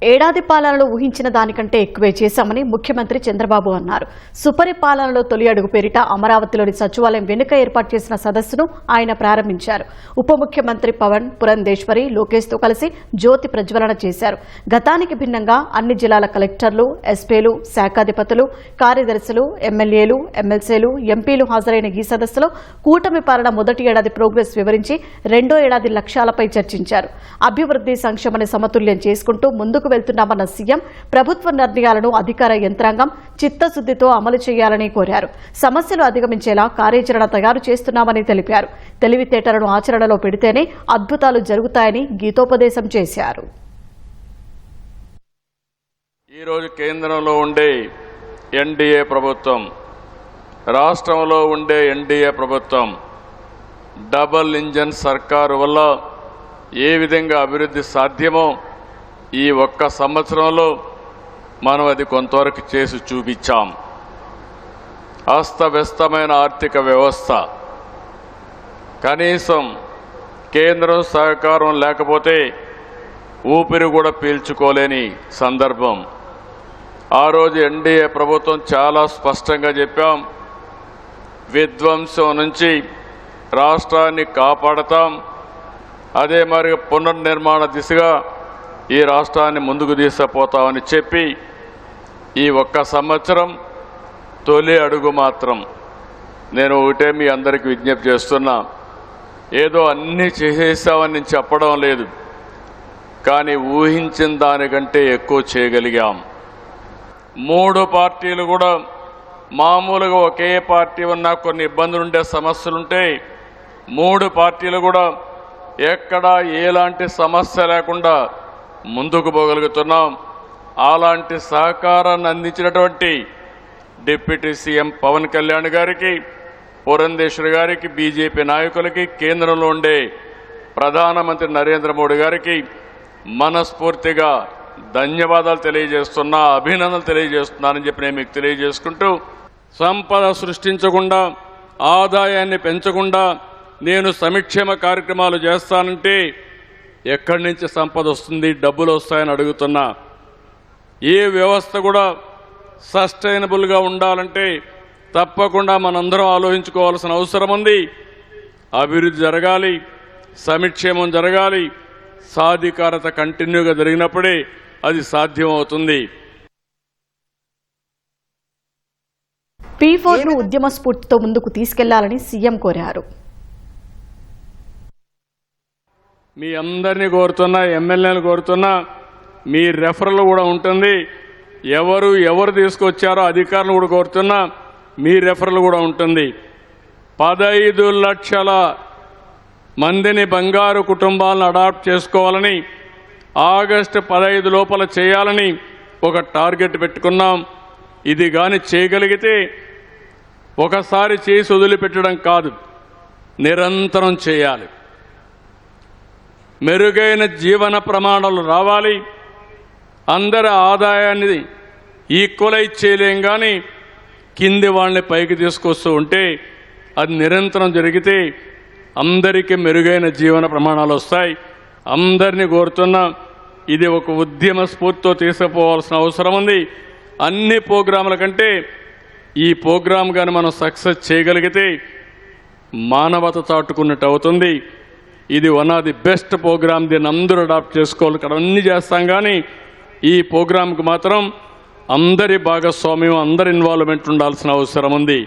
ఏడాది పాలనలో ఊహించిన దానికంటే ఎక్కువే చేశామని ముఖ్యమంత్రి చంద్రబాబు అన్నారు. సుపరిపాలనలో తొలి అడుగు పేరిట అమరావతిలోని సచివాలయం వెనుక ఏర్పాటు చేసిన సదస్సును ఆయన ప్రారంభించారు. ఉప ముఖ్యమంత్రి పవన్, పురంధేశ్వరి, లోకేష్తో కలిసి జ్యోతి ప్రజ్వలన చేశారు. గతానికి భిన్నంగా అన్ని జిల్లాల కలెక్టర్లు, ఎస్పీలు, శాఖాధిపతులు, కార్యదర్శులు, ఎమ్మెల్యేలు, ఎమ్మెల్సీలు, ఎంపీలు హాజరైన ఈ సదస్సులో కూటమి పాలన మొదటి ఏడాది ప్రోగ్రెస్ వివరించి రెండో ఏడాది లక్ష్యాలపై చర్చించారు. అభివృద్ధి సంక్షేమాన్ని సమతుల్యం చేసుకుంటూ ముందుకు వెళ్తున్నామన్న సీఎం ప్రభుత్వ నిర్ణయాలను అధికార యంత్రాంగం చిత్తశుద్దితో అమలు చేయాలని కోరారు. సమస్యలు అధిగమించేలా కార్యాచరణ తయారు చేస్తున్నామని తెలిపారు. తెలివితేటలను ఆచరణలో పెడితేనే అద్భుతాలు జరుగుతాయని గీతోపదేశం చేశారు. ఈరోజు కేంద్రంలో ఉండే ఎన్డీఏ ప్రభుత్వం, రాష్ట్రంలో ఉండే ఎన్డీఏ ప్రభుత్వం డబుల్ ఇంజన్ సర్కారు వల్ల ఏ విధంగా అభివృద్ధి సాధ్యమో ఈ ఒక్క సంవత్సరంలో మనం అది కొంతవరకు చేసి చూపించాం. అస్తవ్యస్తమైన ఆర్థిక వ్యవస్థ, కనీసం కేంద్రం సహకారం లేకపోతే ఊపిరి కూడా పీల్చుకోలేని సందర్భం. ఆ రోజు ఎన్డీఏ ప్రభుత్వం చాలా స్పష్టంగా చెప్పాం, విధ్వంసం నుంచి రాష్ట్రాన్ని కాపాడతాం, అదే మరి పునర్నిర్మాణ దిశగా ఈ రాష్ట్రాన్ని ముందుకు తీసుకుపోతామని చెప్పి ఈ ఒక్క సంవత్సరం తొలి అడుగు మాత్రం నేను ఒకటే మీ అందరికీ విజ్ఞప్తి చేస్తున్నా. ఏదో అన్నీ చేసేసామని నేను చెప్పడం లేదు, కానీ ఊహించిన దానికంటే ఎక్కువ చేయగలిగాం. 3 పార్టీలు కూడా మామూలుగా ఒకే పార్టీ ఉన్నా కొన్ని ఇబ్బందులు ఉండే సమస్యలుంటే 3 పార్టీలు కూడా ఎక్కడా ఎలాంటి సమస్య లేకుండా ముందుకు పోగలుగుతున్నాం. అలాంటి సహకారాన్ని అందించినటువంటి డిప్యూటీ సీఎం పవన్ కళ్యాణ్ గారికి, పురంధేశ్వరి గారికి, బీజేపీ నాయకులకి, కేంద్రంలో ఉండే ప్రధానమంత్రి నరేంద్ర మోడీ గారికి మనస్ఫూర్తిగా ధన్యవాదాలు తెలియజేస్తున్నా, అభినందనలు తెలియజేస్తున్నానని చెప్పి నేను మీకు తెలియజేసుకుంటూ, సంపద సృష్టించకుండా, ఆదాయాన్ని పెంచకుండా నేను సంక్షేమ కార్యక్రమాలు చేస్తానంటే ఎక్కడి నుంచి సంపద వస్తుంది, డబ్బులు వస్తాయని అడుగుతున్నా. ఏ వ్యవస్థ కూడా సస్టైనబుల్గా ఉండాలంటే తప్పకుండా మనందరం ఆలోచించుకోవాల్సిన అవసరం ఉంది. అభివృద్ధి జరగాలి, సంక్షేమం జరగాలి, సాధికారత కంటిన్యూగా జరిగినప్పుడే అది సాధ్యమవుతుంది. P4ను ఉద్యమ స్ఫూర్తితో ముందుకు తీసుకెళ్లాలని సీఎం కోరారు. మీ అందరినీ కోరుతున్నా, ఎమ్మెల్యేలు కోరుతున్నా, మీ రెఫరల్ కూడా ఉంటుంది. ఎవరు తీసుకొచ్చారో అధికారులు కూడా కోరుతున్నా, మీ రెఫరల్ కూడా ఉంటుంది. 15 లక్షల మందిని బంగారు కుటుంబాలను అడాప్ట్ చేసుకోవాలని, ఆగస్టు 15 లోపల చేయాలని ఒక టార్గెట్ పెట్టుకున్నాం. ఇది కానీ చేయగలిగితే ఒకసారి చేసి వదిలిపెట్టడం కాదు, నిరంతరం చేయాలి. మెరుగైన జీవన ప్రమాణాలు రావాలి. అందరి ఆదాయాన్ని ఈక్వలైజ్ చేయలేం, కానీ కింది వాళ్ళని పైకి తీసుకొస్తూ ఉంటే అది నిరంతరం జరిగితే అందరికీ మెరుగైన జీవన ప్రమాణాలు వస్తాయి. అందరినీ కోరుతున్నా, ఇది ఒక ఉద్యమ స్ఫూర్తితో తీసుకుపోవాల్సిన అవసరం ఉంది. అన్ని ప్రోగ్రాముల కంటే ఈ ప్రోగ్రాం కానీ మనం సక్సెస్ చేయగలిగితే మానవత చాటుకున్నట్టు అవుతుంది. ఇది one of the best program. దీన్ని అందరూ అడాప్ట్ చేసుకోవాలి. ఇక్కడ అన్నీ చేస్తాం, కానీ ఈ ప్రోగ్రాంకి మాత్రం అందరి భాగస్వామ్యం, అందరి ఇన్వాల్వ్మెంట్ ఉండాల్సిన అవసరం ఉంది.